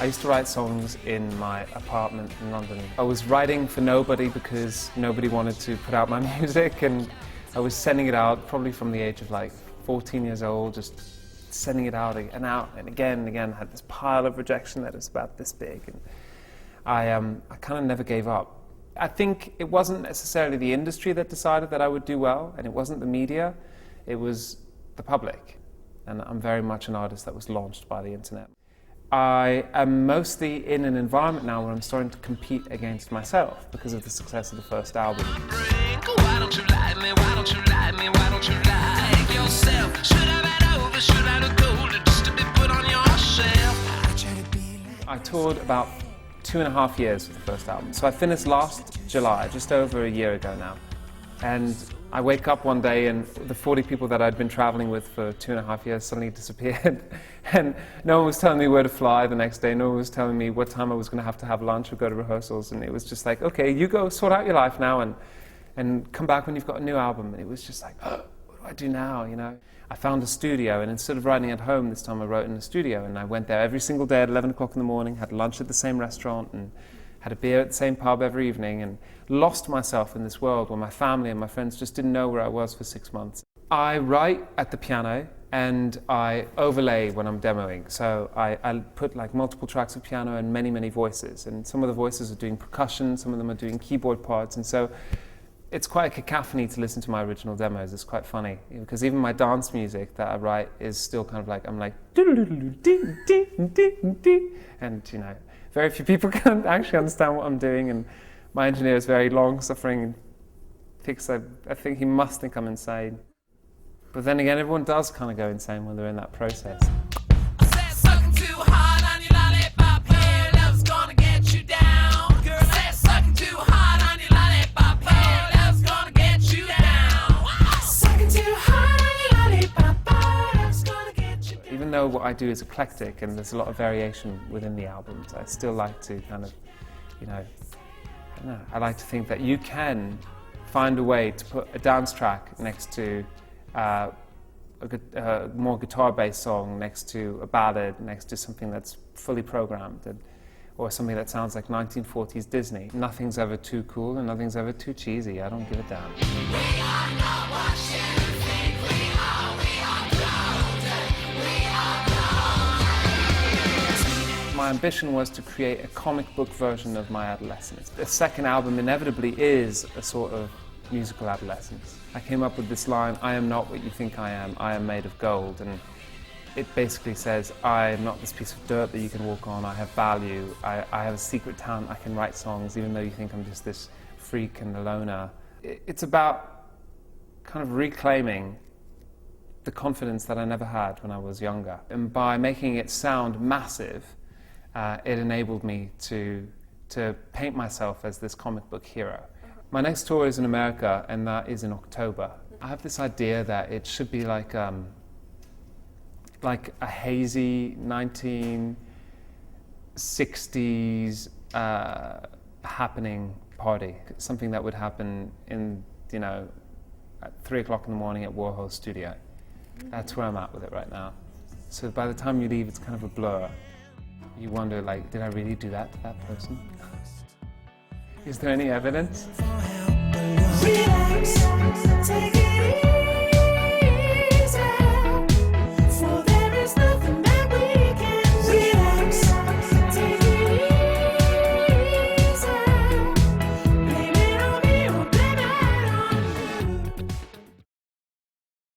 I used to write songs in my apartment in London. I was writing for nobody because nobody wanted to put out my music, and I was sending it out probably from the age of like 14 years old, just sending it out and again. I had this pile of rejection that was about this big, and I kind of never gave up. I think it wasn't necessarily the industry that decided that I would do well, and it wasn't the media, it was the public. And I'm very much an artist that was launched by the internet. I am mostly in an environment now where I'm starting to compete against myself because of the success of the first album. Why don't you like me? Why don't you like me? Why don't you like yourself? Should I have over? Should I have colder just to be put on your shelf? I toured about 2.5 years for the first album. So I finished last July, just over a year ago now. And I wake up one day and the 40 people that I'd been traveling with for 2.5 years suddenly disappeared. And no one was telling me where to fly the next day. No one was telling me what time I was going to have lunch or go to rehearsals. And it was just like, okay, you go sort out your life now and come back when you've got a new album. And it was just like, oh, what do I do now, you know? I found a studio, and instead of writing at home this time I wrote in a studio, and I went there every single day at 11 o'clock in the morning, had lunch at the same restaurant, and had a beer at the same pub every evening, and lost myself in this world where my family and my friends just didn't know where I was for 6 months. I write at the piano, and I overlay when I'm demoing. So I put like multiple tracks of piano and many voices, and some of the voices are doing percussion, some of them are doing keyboard parts, and so it's quite a cacophony to listen to my original demos. It's quite funny, because even my dance music that I write is still kind of like, I'm like, and you know, very few people can actually understand what I'm doing, and my engineer is very long-suffering and thinks I think he must think I'm insane. But then again, everyone does kind of go insane when they're in that process. Even though what I do is eclectic and there's a lot of variation within the albums, I still like to kind of, you know, I like to think that you can find a way to put a dance track next to a more guitar-based song, next to a ballad, next to something that's fully programmed, or something that sounds like 1940s Disney. Nothing's ever too cool and nothing's ever too cheesy. I don't give a damn. We are not what you think we are. We are golden. We are golden. My ambition was to create a comic book version of my adolescence. The second album inevitably is a sort of musical adolescence. I came up with this line, I am not what you think I am made of gold. And it basically says, I am not this piece of dirt that you can walk on, I have value, I have a secret talent, I can write songs even though you think I'm just this freak and a loner. It's about kind of reclaiming the confidence that I never had when I was younger. And by making it sound massive, it enabled me to paint myself as this comic book hero. My next tour is in America, and that is in October. I have this idea that it should be like a hazy 1960s happening party. Something that would happen in, you know, at 3 o'clock in the morning at Warhol's studio. That's where I'm at with it right now. So by the time you leave, it's kind of a blur. You wonder, like, did I really do that to that person? Is there any evidence? Relax, take it